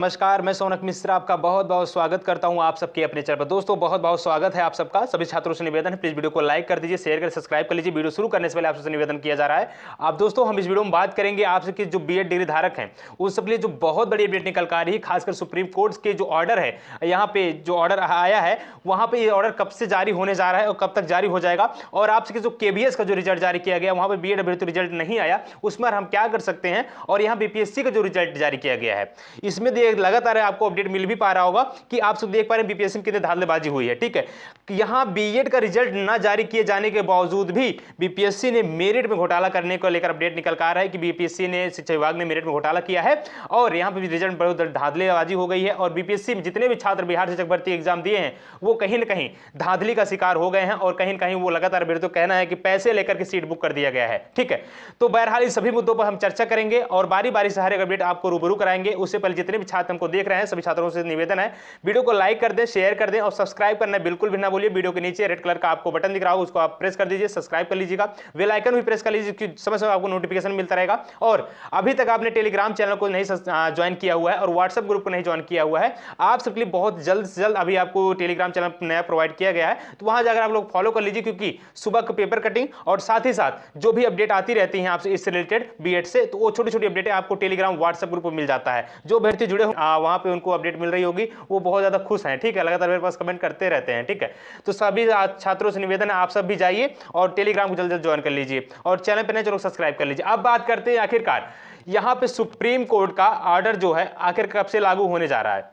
नमस्कार, मैं सोनक मिश्रा आपका बहुत बहुत स्वागत करता हूं आप सबके अपने चैनल पर। दोस्तों बहुत बहुत स्वागत है आप सबका। सभी छात्रों से निवेदन है, प्लीज वीडियो को लाइक कर दीजिए, शेयर कर सब्सक्राइब कर लीजिए। वीडियो शुरू करने से पहले आप सबसे निवेदन किया जा रहा है। आप दोस्तों हम इस वीडियो में बात करेंगे आप सबके जो बीएड डिग्री धारक हैं उन सब के लिए जो बहुत बड़ी अपडेट निकल कर आ रही है, खासकर सुप्रीम कोर्ट के जो ऑर्डर है, यहाँ पे जो ऑर्डर आया है वहाँ पे ये ऑर्डर कब से जारी होने जा रहा है और कब तक जारी हो जाएगा, और आप सबके जो केबीएस का जो रिजल्ट जारी किया गया वहाँ पे बीएड अभ्यर्थी रिजल्ट नहीं आया, उसमें हम क्या कर सकते हैं, और यहाँ बीपीएससी का जो रिजल्ट जारी किया गया है इसमें लगातार आपको अपडेट मिल भी पा रहा होगा कि आप सब देख पा रहे हैं बीपीएससी में कितनी धांधलेबाजी हुई है। ठीक है, यहां बीएड का रिजल्ट ना जारी किए जाने के बावजूद भी बीपीएससी ने मेरिट में घोटाला करने को लेकर अपडेट निकल कर आ रहा है कि बीपीएससी ने, शिक्षा विभाग ने मेरिट में घोटाला किया है और यहां पर भी रिजल्ट बहुत धांधलेबाजी हो गई है। और बीपीएससी में जितने भी छात्र बिहार शिक्षक भर्ती एग्जाम दिए हैं वो कहीं ना कहीं धांधली का शिकार हो गए हैं और कहीं ना कहीं वो लगातार मेरे तो कहना है कि पैसे लेकर के सीट बुक कर दिया गया है। ठीक है, तो बहरहाल इन सभी मुद्दों पर हम चर्चा करेंगे और बारी बारी से हर एक अपडेट आपको रूबरू कराएंगे। उससे पहले जितने भी छात्र हमको देख रहे हैं सभी छात्रों से निवेदन है, वीडियो को लाइक कर दें, शेयर कर दें और सब्सक्राइब करना बिल्कुल भी ना भूलिए। वीडियो के नीचे रेड कलर का आपको बटन दिख रहा होगा, उसको आप प्रेस कर दीजिए, सब्सक्राइब कर लीजिएगा, बेल आइकन भी प्रेस कर लीजिए कि समय समय आपको नोटिफिकेशन मिलता रहेगा। और अभी तक आपने टेलीग्राम चैनल को नहीं ज्वाइन किया हुआ है और व्हाट्सएप ग्रुप को नहीं ज्वाइन किया हुआ है, आप सबके लिए बहुत जल्द से जल्द अभी आपको टेलीग्राम चैनल नया प्रोवाइड किया गया है, तो वहां जाकर आप लोग फॉलो कर लीजिए, क्योंकि सुबह का पेपर कटिंग और साथ ही साथ जो भी अपडेट आती रहती है आपसे इससे रिलेटेड बीएड से, तो वो छोटी छोटी अपडेटें आपको टेलीग्राम व्हाट्सएप ग्रुप पर मिल जाता है। जो अभ्यर्थी जुड़े वहां पे उनको अपडेट मिल रही होगी वो बहुत ज्यादा खुश हैं। ठीक है, लगातार मेरे पास कमेंट करते रहते हैं। ठीक है, तो सभी छात्रों से निवेदन है आप सब भी जाइए और टेलीग्राम को जल्द जल्द ज्वाइन कर लीजिए और चैनल पर नए चलो सब्सक्राइब कर लीजिए। अब बात करते हैं आखिरकार यहां पे सुप्रीम कोर्ट का ऑर्डर जो है आखिर कब से लागू होने जा रहा है,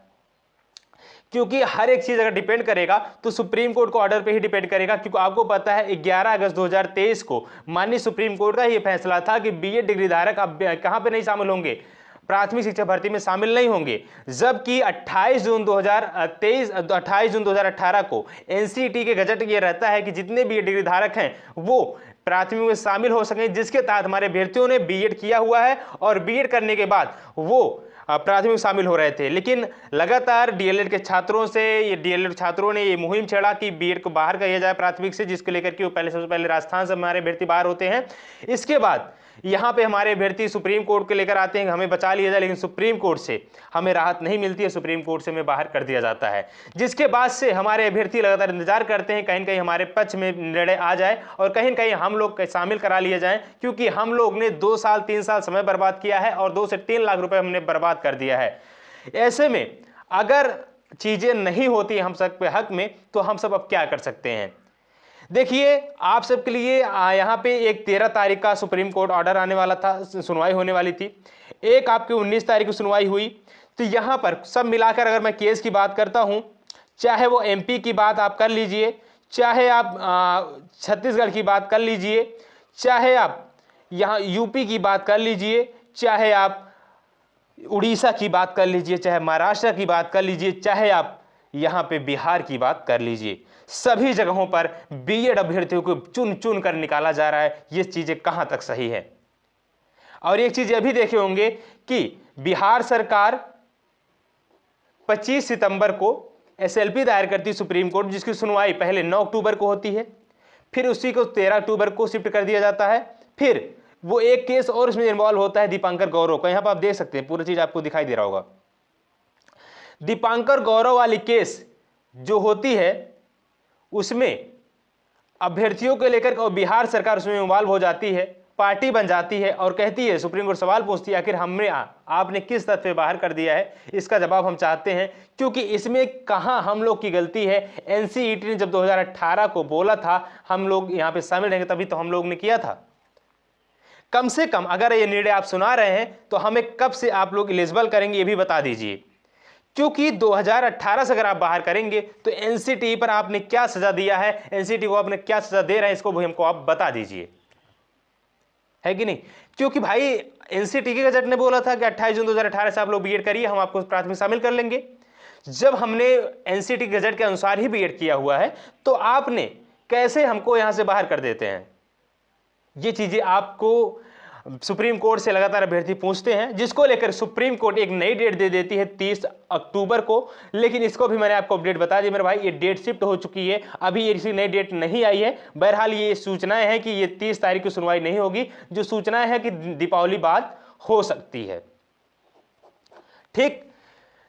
क्योंकि हर एक चीज अगर डिपेंड करेगा तो सुप्रीम कोर्ट को ऑर्डर पे ही डिपेंड करेगा। क्योंकि आपको पता है 11 अगस्त 2023 को माननीय सुप्रीम कोर्ट का यह फैसला था कि बीएड डिग्री धारक अब कहां पे नहीं शामिल होंगे, प्राथमिक शिक्षा भर्ती में शामिल नहीं होंगे, जबकि 28 जून 2018 को एनसीईटी के गजट ये रहता है कि जितने भी डिग्री धारक हैं वो प्राथमिक में शामिल हो सकें, जिसके तहत हमारे अभ्यर्थियों ने बीएड किया हुआ है और बीएड करने के बाद वो प्राथमिक शामिल हो रहे थे। लेकिन लगातार डीएलएड के छात्रों से ये डीएलएड छात्रों ने ये मुहिम छेड़ा कि बीएड को बाहर किया जाए प्राथमिक से, जिसको लेकर के वो सबसे पहले राजस्थान से हमारे अभ्यर्थी बाहर होते हैं। इसके बाद यहाँ पे हमारे अभ्यर्थी सुप्रीम कोर्ट के लेकर आते हैं कि हमें बचा लिया जाए, लेकिन सुप्रीम कोर्ट से हमें राहत नहीं मिलती है, सुप्रीम कोर्ट से हमें बाहर कर दिया जाता है, जिसके बाद से हमारे अभ्यर्थी लगातार इंतजार करते हैं कहीं न कहीं हमारे पक्ष में निर्णय आ जाए और कहीं न कहीं हम लोग शामिल करा लिए जाएं, क्योंकि हम लोग ने 2 साल 3 साल समय बर्बाद किया है और 2 से 3 लाख रुपए हमने बर्बाद कर दिया है। ऐसे में अगर चीजें नहीं होती हम सब के हक में तो हम सब अब क्या कर सकते हैं। देखिए आप सबके लिए यहाँ पे एक 13 तारीख का सुप्रीम कोर्ट ऑर्डर आने वाला था, सुनवाई होने वाली थी। एक आपकी 19 तारीख को सुनवाई हुई। तो यहाँ पर सब मिलाकर अगर मैं केस की बात करता हूँ, चाहे वो एमपी की बात आप कर लीजिए, चाहे आप छत्तीसगढ़ की बात कर लीजिए, चाहे आप यहाँ यूपी की बात कर लीजिए, चाहे आप उड़ीसा की बात कर लीजिए, चाहे महाराष्ट्र की बात कर लीजिए, चाहे आप यहाँ पे बिहार की बात कर लीजिए, सभी जगहों पर बीएड अभ्यर्थियों को चुन चुन कर निकाला जा रहा है। ये चीजें कहां तक सही है। और एक चीज ये भी देखे होंगे कि बिहार सरकार 25 सितंबर को एसएलपी दायर करती है सुप्रीम कोर्ट, जिसकी सुनवाई पहले 9 अक्टूबर को होती है, फिर उसी को 13 अक्टूबर को शिफ्ट कर दिया जाता है। फिर वो एक केस और इसमें इन्वॉल्व होता है दीपांकर गौरव का, यहां पर आप देख सकते हैं पूरी चीज आपको दिखाई दे रहा होगा। दीपांकर गौरव वाली केस जो होती है उसमें अभ्यर्थियों को लेकर और बिहार सरकार उसमें इन्वॉल्व हो जाती है, पार्टी बन जाती है और कहती है, सुप्रीम कोर्ट सवाल पूछती है आखिर हमने आपने किस तथ्य पे बाहर कर दिया है, इसका जवाब हम चाहते हैं, क्योंकि इसमें कहां हम लोग की गलती है। एनसीईटी ने जब 2018 को बोला था हम लोग यहां पे शामिल रहेंगे, तभी तो हम लोग ने किया था। कम से कम अगर ये निर्णय आप सुना रहे हैं तो हमें कब से आप लोग एलिजिबल करेंगे ये भी बता दीजिए, क्योंकि 2018 से अगर आप बाहर करेंगे तो एनसीटी पर आपने क्या सजा दिया है, एनसीटी को आपने क्या सजा दे रहे हैं, इसको भी हमको आप बता दीजिए, है कि नहीं। क्योंकि भाई एनसीटी के गजट ने बोला था कि 28 जून 2018 से आप लोग बीएड करिए, हम आपको प्राथमिक शामिल कर लेंगे। जब हमने एनसीटी गजट के अनुसार ही बीएड किया हुआ है तो आपने कैसे हमको यहां से बाहर कर देते हैं। ये चीजें आपको सुप्रीम कोर्ट से लगातार अभ्यर्थी पूछते हैं, जिसको लेकर सुप्रीम कोर्ट एक नई डेट दे देती है 30 अक्टूबर को। लेकिन इसको भी मैंने आपको अपडेट बता दी मेरे भाई, ये डेट शिफ्ट हो चुकी है, अभी ये किसी नई डेट नहीं आई है। बहरहाल ये सूचनाएं हैं कि ये 30 तारीख की सुनवाई नहीं होगी, जो सूचनाएं हैं कि दीपावली बाद हो सकती है। ठीक,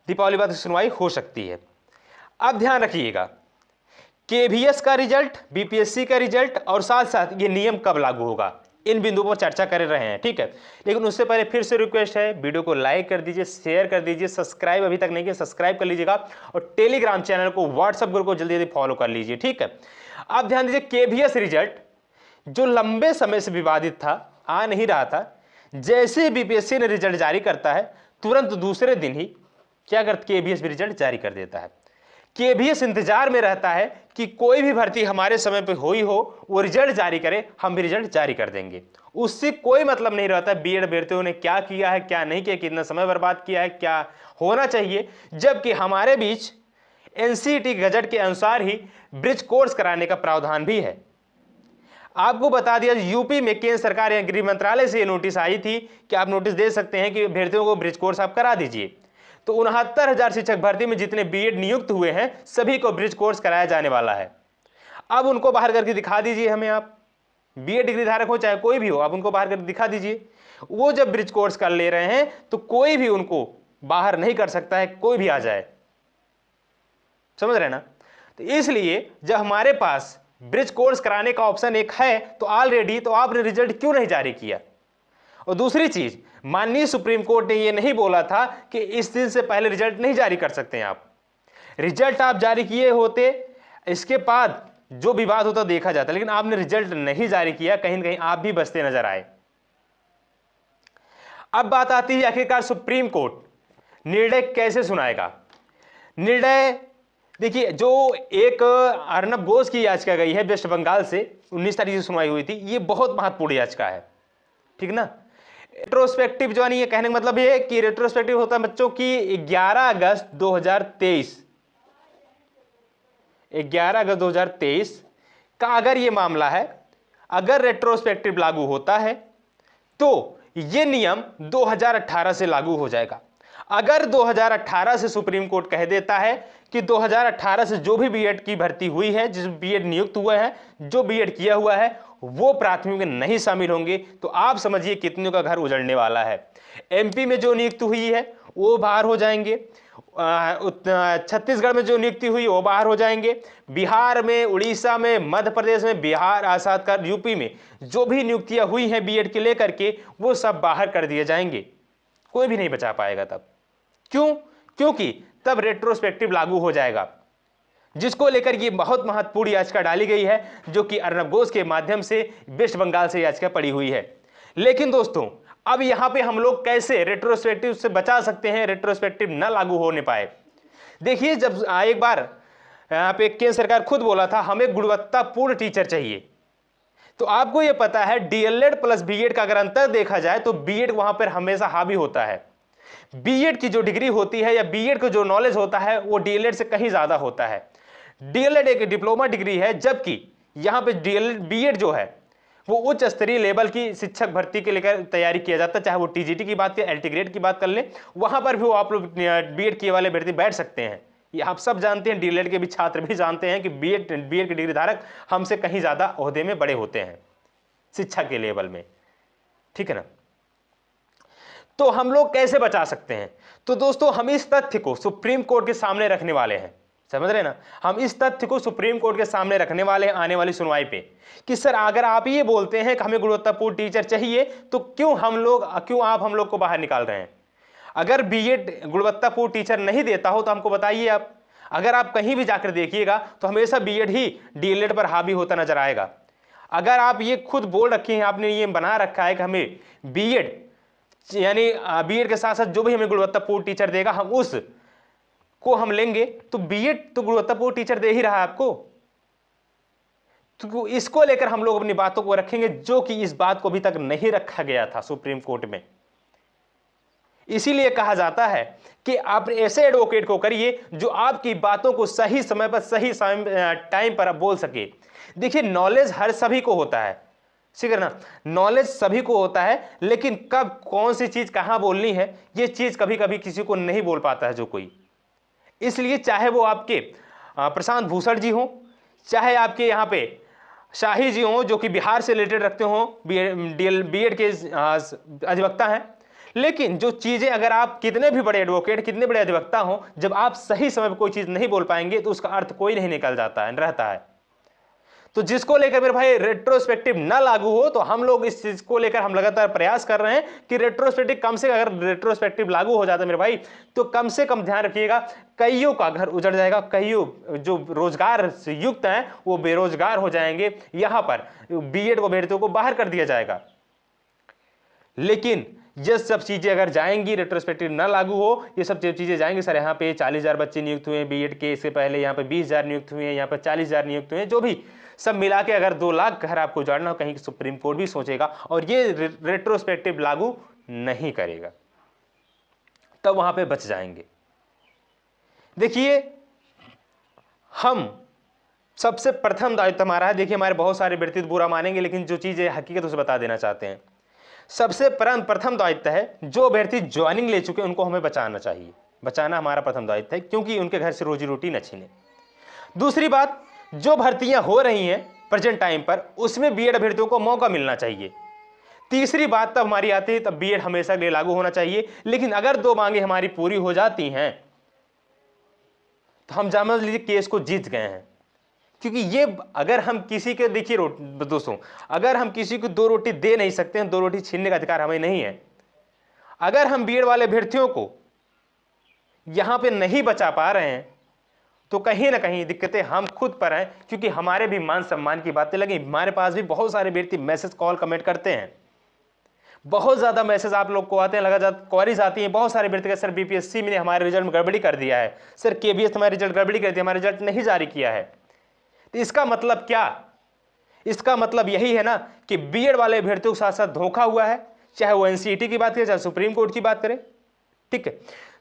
दीपावली बाद सुनवाई हो सकती है। अब ध्यान रखिएगा, केवीएस का रिजल्ट, बीपीएससी का रिजल्ट और साथ साथ ये नियम कब लागू होगा, इन बिंदुओं पर चर्चा कर रहे हैं, ठीक है। लेकिन उससे पहले फिर से रिक्वेस्ट है, वीडियो को लाइक कर दीजिए, शेयर कर दीजिए, सब्सक्राइब अभी तक नहीं किया सब्सक्राइब कर लीजिएगा और टेलीग्राम चैनल को, व्हाट्सएप ग्रुप को जल्दी जल्दी फॉलो कर लीजिए, ठीक है। अब ध्यान दीजिए, केवीएस रिजल्ट जो लंबे समय से विवादित था, आ नहीं रहा था, जैसे बीपीएससी ने रिजल्ट जारी करता है तुरंत दूसरे दिन ही क्या करता, केवीएस भी रिजल्ट जारी कर देता है। केवीएस इंतजार में रहता है कि कोई भी भर्ती हमारे समय पे हुई हो, वो रिजल्ट जारी करे, हम भी रिजल्ट जारी कर देंगे। उससे कोई मतलब नहीं रहता बीएड अभ्यर्थियों ने क्या किया है, क्या नहीं किया, कितना समय बर्बाद किया है, क्या होना चाहिए। जबकि हमारे बीच एनसीईटी गजट के अनुसार ही ब्रिज कोर्स कराने का प्रावधान भी है। आपको बता दिया, यूपी में केंद्र सरकार या गृह मंत्रालय से ये नोटिस आई थी कि आप नोटिस दे सकते हैं कि अभ्यर्थियों को ब्रिज कोर्स आप करा दीजिए। तो 69,000 शिक्षक भर्ती में जितने बीएड नियुक्त हुए हैं सभी को ब्रिज कोर्स कराया जाने वाला है। अब उनको बाहर करके दिखा दीजिए हमें, आप बीएड डिग्री धारक हो चाहे कोई भी हो, आप उनको बाहर करके दिखा दीजिए। वो जब ब्रिज कोर्स कर ले रहे हैं तो कोई भी उनको बाहर नहीं कर सकता है, कोई भी आ जाए, समझ रहे ना। तो इसलिए जब हमारे पास ब्रिज कोर्स कराने का ऑप्शन एक है तो ऑलरेडी, तो आपने रिजल्ट क्यों नहीं जारी किया। और दूसरी चीज, माननीय सुप्रीम कोर्ट ने यह नहीं बोला था कि इस दिन से पहले रिजल्ट नहीं जारी कर सकते हैं आप। रिजल्ट आप जारी किए होते, इसके बाद जो विवाद होता देखा जाता, लेकिन आपने रिजल्ट नहीं जारी किया, कहीं ना कहीं आप भी बचते नजर आए। अब बात आती है आखिरकार सुप्रीम कोर्ट निर्णय कैसे सुनाएगा। निर्णय देखिए, जो एक अर्नब घोष की याचिका गई है वेस्ट बंगाल से, 19 तारीख से सुनवाई हुई थी, ये बहुत महत्वपूर्ण याचिका है, ठीक ना। रेट्रोस्पेक्टिव जो नहीं है, कहने का मतलब ये है कि रेट्रोस्पेक्टिव होता है बच्चों की 11 अगस्त 2023 का अगर ये मामला है, अगर रेट्रोस्पेक्टिव लागू होता है तो ये नियम 2018 से लागू हो जाएगा। अगर 2018 से सुप्रीम कोर्ट कह देता है कि 2018 से जो भी बीएड की भर्ती हुई है, जिस बीएड नियुक्त हुआ है, जो बीएड किया हुआ है, वो प्राथमिक में नहीं शामिल होंगे, तो आप समझिए कितनों का घर उजड़ने वाला है। एमपी में जो नियुक्ति हुई है वो बाहर हो जाएंगे, छत्तीसगढ़ में जो नियुक्ति हुई वो बाहर हो जाएंगे, बिहार में, उड़ीसा में, मध्य प्रदेश में, बिहार आसाद कर यूपी में जो भी नियुक्तियां हुई हैं बीएड के लेकर के, वो सब बाहर कर दिए जाएंगे, कोई भी नहीं बचा पाएगा तब। क्यों? क्योंकि तब रेट्रोस्पेक्टिव लागू हो जाएगा, जिसको लेकर ये बहुत महत्वपूर्ण याचिका डाली गई है, जो कि अर्नब घोष के माध्यम से वेस्ट बंगाल से याचिका पड़ी हुई है। लेकिन दोस्तों, अब यहां पे हम लोग कैसे रेट्रोस्पेक्टिव से बचा सकते हैं, रेट्रोस्पेक्टिव न लागू होने पाए। देखिए, जब एक बार यहाँ पे केंद्र सरकार खुद बोला था हमें गुणवत्तापूर्ण टीचर चाहिए, तो आपको यह पता है डीएलएड प्लस बीएड का अगर अंतर देखा जाए तो बीएड वहां पर हमेशा हावी होता है। बीएड की जो डिग्री होती है या बीएड का जो नॉलेज होता है वो डीएलएड से कहीं ज्यादा होता है। डीएलएड एक डिप्लोमा डिग्री है, जबकि यहां पे डीएलएड बीएड जो है वो उच्च स्तरीय लेवल की शिक्षक भर्ती के लेकर तैयारी किया जाता है। चाहे वो टीजीटी की बात या एलटी ग्रेड की बात कर ले, वहां पर भी वो आप लोग बीएड किए वाले अभ्यर्थी बैठ सकते हैं। ये आप सब जानते हैं, डीएलएड के भी छात्र भी जानते हैं कि बीएड की डिग्री धारक हमसे कहीं ज्यादा ओहदे में बड़े होते हैं शिक्षा के लेवल में, ठीक है ना। तो हम लोग कैसे बचा सकते हैं? तो दोस्तों, हम इस तथ्य को सुप्रीम कोर्ट के सामने रखने वाले हैं, समझ रहे ना। हम इस तथ्य को सुप्रीम कोर्ट के सामने रखने वाले हैं आने वाली सुनवाई पे कि सर अगर आप ये बोलते हैं कि हमें गुणवत्तापूर्ण टीचर चाहिए, तो क्यों आप हम लोग को बाहर निकाल रहे हैं। अगर बीएड गुणवत्तापूर्ण टीचर नहीं देता हो तो हमको बताइए आप। अगर आप कहीं भी जाकर देखिएगा तो हमेशा बीएड ही डीएलएड पर हावी होता नजर आएगा। अगर आप ये खुद बोल रखे हैं, आपने ये बना रखा है कि हमें बीएड यानी बीएड के साथ साथ जो भी हमें गुणवत्तापूर्ण टीचर देगा हम उस को हम लेंगे, तो बीएड तो गुणवत्तापूर्ण टीचर दे ही रहा है आपको। तो इसको लेकर हम लोग अपनी बातों को रखेंगे, जो कि इस बात को अभी तक नहीं रखा गया था सुप्रीम कोर्ट में। इसीलिए कहा जाता है कि आप ऐसे एडवोकेट को करिए जो आपकी बातों को सही समय पर सही टाइम पर आप बोल सके। देखिए, नॉलेज हर सभी को होता है, ठीक है ना, नॉलेज सभी को होता है, लेकिन कब कौन सी चीज कहां बोलनी है ये चीज कभी कभी किसी को नहीं बोल पाता है जो कोई। इसलिए चाहे वो आपके प्रशांत भूषण जी हो, चाहे आपके यहाँ पे शाही जी हो जो कि बिहार से रिलेटेड रखते हो, बीएड के अधिवक्ता हैं, लेकिन जो चीजें, अगर आप कितने भी बड़े एडवोकेट, कितने बड़े अधिवक्ता हो, जब आप सही समय पर कोई चीज नहीं बोल पाएंगे तो उसका अर्थ कोई नहीं निकल जाता है, रहता है। तो जिसको लेकर मेरे भाई रेट्रोस्पेक्टिव ना लागू हो, तो हम लोग इस चीज को लेकर हम लगातार प्रयास कर रहे हैं कि रेट्रोस्पेक्टिव कम से, अगर रेट्रोस्पेक्टिव लागू हो जाता है मेरे भाई, तो कम से कम ध्यान रखिएगा, कईयों का घर उजड़ जाएगा, कईयों जो रोजगार से युक्त हैं वो बेरोजगार हो जाएंगे, यहां पर बीएड अभ्यर्थियों को बाहर कर दिया जाएगा। लेकिन ये सब चीजें अगर जाएंगी, रेट्रोस्पेक्टिव ना लागू हो, ये सब चीजें जाएंगी। सर यहाँ पे 40,000 बच्चे नियुक्त हुए हैं बीएड के, इससे पहले यहाँ पे 20,000 नियुक्त हुए हैं, यहाँ पे 40,000 नियुक्त हुए हैं, जो भी सब मिला के अगर 2 लाख घर आपको उजाड़ना हो, कहीं सुप्रीम कोर्ट भी सोचेगा और ये रेट्रोस्पेक्टिव लागू नहीं करेगा, तब वहां पे बच जाएंगे। देखिए, हम सबसे प्रथम दायित्व हमारा है, देखिए हमारे बहुत सारे व्यक्ति बुरा मानेंगे, लेकिन जो चीज है हकीकत उसे बता देना चाहते हैं। सबसे प्रथम दायित्व है, जो अभ्यर्थी ज्वाइनिंग ले चुके हैं उनको हमें बचाना चाहिए, बचाना हमारा प्रथम दायित्व है, क्योंकि उनके घर से रोजी रोटी न छीने। दूसरी बात, जो भर्तियां हो रही हैं प्रेजेंट टाइम पर, उसमें बीएड अभ्यर्थियों को मौका मिलना चाहिए। तीसरी बात तब हमारी आती है, तब बीएड हमेशा के लिए लागू होना चाहिए। लेकिन अगर 2 मांगे हमारी पूरी हो जाती हैं तो हम समझ लीजिए केस को जीत गए हैं, क्योंकि ये अगर हम किसी के, देखिए दोस्तों, अगर हम किसी को 2 रोटी दे नहीं सकते हैं, 2 रोटी छीनने का अधिकार हमें नहीं है। अगर हम बीएड वाले अभ्यर्थियों को यहां पे नहीं बचा पा रहे हैं तो कहीं ना कहीं दिक्कतें हम खुद पर हैं, क्योंकि हमारे भी मान सम्मान की बातें लगी। हमारे पास भी बहुत सारे व्यक्ति मैसेज, कॉल, कमेंट करते हैं, बहुत ज्यादा मैसेज आप लोग को आते हैं, लगातार क्वारीज आती हैं। बहुत सारे व्यक्ति, सर बीपीएससी में हमारे रिजल्ट में गड़बड़ी कर दिया है, सर केबीएस हमारे रिजल्ट गड़बड़ी कर दिया, हमारा रिजल्ट नहीं जारी किया है। तो इसका मतलब क्या? इसका मतलब यही है ना कि बीएड वाले अभ्यर्थियों के साथ साथ धोखा हुआ है, चाहे वो एनसीईटी की बात करें, चाहे सुप्रीम कोर्ट की बात करें। ठीक है,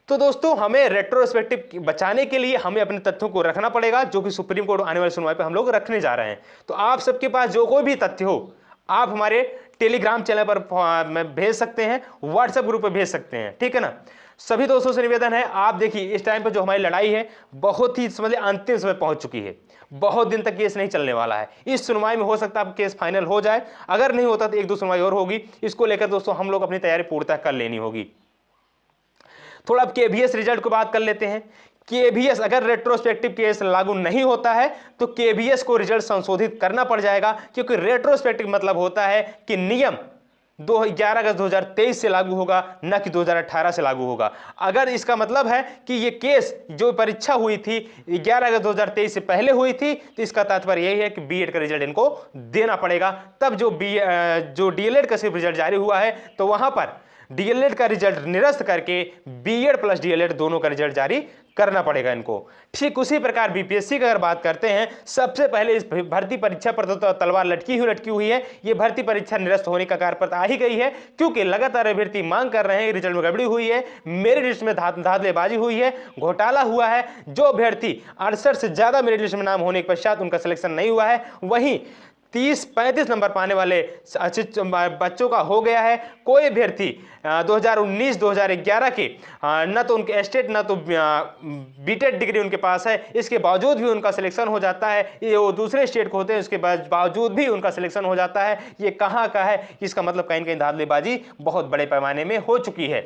तो दोस्तों हमें रेट्रोस्पेक्टिव बचाने के लिए हमें अपने तथ्यों को रखना पड़ेगा, जो कि सुप्रीम कोर्ट आने वाली सुनवाई पर हम लोग रखने जा रहे हैं। तो आप सबके पास जो कोई भी तथ्य हो, आप हमारे टेलीग्राम चैनल पर भेज सकते हैं, व्हाट्सएप ग्रुप पर भेज सकते हैं। ठीक है ना। सभी दोस्तों से निवेदन है, आप देखिए इस टाइम पर जो हमारी लड़ाई है बहुत ही समझिए अंतिम समय पहुंच चुकी है, बहुत दिन तक केस नहीं चलने वाला है। इस सुनवाई में हो सकता है केस फाइनल हो जाए, अगर नहीं होता तो 1-2 सुनवाई और होगी। इसको लेकर दोस्तों हम लोग अपनी तैयारी पूर्णतः कर लेनी होगी। थोड़ा अब केबीएस रिजल्ट को बात कर लेते हैं। केबीएस अगर रेट्रोस्पेक्टिव केस लागू नहीं होता है तो केबीएस को रिजल्ट संशोधित करना पड़ जाएगा, क्योंकि रेट्रोस्पेक्टिव मतलब होता है कि नियम 11 अगस्त 2023 से लागू होगा, न कि 2018 से लागू होगा। अगर इसका मतलब है कि ये केस जो परीक्षा हुई थी 11 अगस्त 2023 से पहले हुई थी, तो इसका तात्पर्य यही है कि बीएड का रिजल्ट इनको देना पड़ेगा। तब जो डीएलएड का सिर्फ रिजल्ट जारी हुआ है, तो वहां पर डीएलएड का रिजल्ट निरस्त करके बीएड प्लस डीएलएड दोनों का रिजल्ट जारी करना पड़ेगा इनको। ठीक उसी प्रकार बीपीएससी की अगर बात करते हैं, सबसे पहले इस भर्ती परीक्षा पर तो तलवार लटकी हुई है। ये भर्ती परीक्षा निरस्त होने का कार्य पर आ ही गई है, क्योंकि लगातार अभ्यर्थी मांग कर रहे हैं, रिजल्ट में गड़बड़ी हुई है, मेरिट लिस्ट में धांधलेबाजी हुई है, घोटाला हुआ है। जो अभ्यर्थी 68 से ज्यादा मेरिट लिस्ट में नाम होने के पश्चात उनका सिलेक्शन नहीं हुआ है, वहीं 30-35 नंबर पाने वाले बच्चों का हो गया है। कोई अभ्यर्थी 2019-2011 के न तो उनके स्टेट न तो बीटेड डिग्री उनके पास है, इसके बावजूद भी उनका सिलेक्शन हो जाता है। ये वो दूसरे स्टेट को होते हैं, उसके बावजूद भी उनका सिलेक्शन हो जाता है। ये कहाँ का है? इसका मतलब कहीं न कहीं धांधलेबाजी बहुत बड़े पैमाने में हो चुकी है,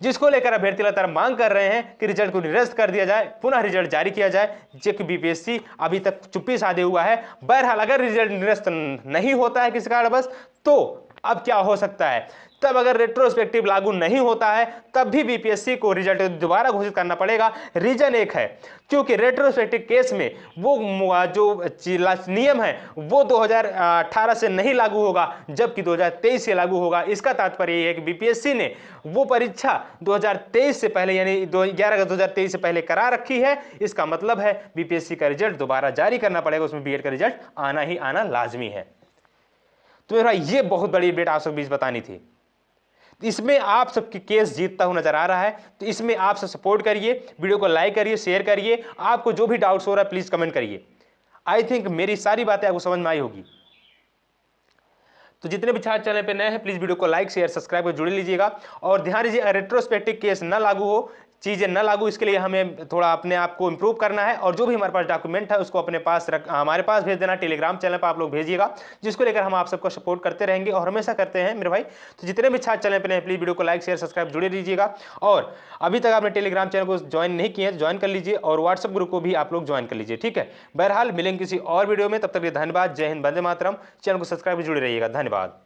जिसको लेकर अभ्यर्थी लगातार मांग कर रहे हैं कि रिजल्ट को निरस्त कर दिया जाए, पुनः रिजल्ट जारी किया जाए, जबकि बीपीएससी अभी तक चुप्पी साधे हुआ है। बहरहाल अगर रिजल्ट निरस्त नहीं होता है किसी कारणवश, तो अब क्या हो सकता है? तब अगर रेट्रोस्पेक्टिव लागू नहीं होता है, तब भी बीपीएससी को रिजल्ट दोबारा घोषित करना पड़ेगा। रीजन एक है, क्योंकि रेट्रोस्पेक्टिव केस में वो जो नियम है वो 2018 से नहीं लागू होगा, जबकि 2023 से लागू होगा। इसका तात्पर्य यह है कि बीपीएससी ने वो परीक्षा 2023 से पहले, यानी 11 अगस्त 2023 से पहले करा रखी है। इसका मतलब है बीपीएससी का रिजल्ट दोबारा जारी करना पड़ेगा, उसमें बीएड का रिजल्ट आना ही आना लाजमी है। तो मेरा ये बहुत बड़ी अपडेट आप सब बीच बतानी थी। इसमें आप सबकी केस जीतता हुआ नजर आ रहा है, तो इसमें आप सब सपोर्ट करिए, वीडियो को लाइक करिए, शेयर करिए। आपको जो भी डाउट्स हो रहा है प्लीज कमेंट करिए। आई थिंक मेरी सारी बातें आपको समझ में आई होगी। तो जितने भी छात्र चैनल पे नए हैं प्लीज वीडियो को लाइक शेयर सब्सक्राइब कर जुड़ लीजिएगा। और ध्यान दीजिए, रेट्रोस्पेक्टिव केस ना लागू हो, चीज़ें न लागू, इसके लिए हमें थोड़ा अपने आप को इम्प्रूव करना है, और जो भी हमारे पास डॉक्यूमेंट है उसको अपने पास हमारे पास भेज देना। टेलीग्राम चैनल पर आप लोग भेजिएगा, जिसको लेकर हम आप सबको सपोर्ट करते रहेंगे और हमेशा करते हैं मेरे भाई। तो जितने भी छात्र चैनल पर प्लीज़ वीडियो को लाइक शेयर सब्सक्राइब जुड़े रहिएगा, और अभी तक आपने टेलीग्राम चैनल को ज्वाइन नहीं किए तो ज्वाइन कर लीजिए, और व्हाट्सएप ग्रुप को भी आप लोग ज्वाइन कर लीजिए, ठीक है। बहरहाल मिलेंगे किसी और वीडियो में, तब तक के लिए धन्यवाद। जय हिंद, वंदे मातरम। चैनल को सब्सक्राइब जुड़े रहिएगा, धन्यवाद।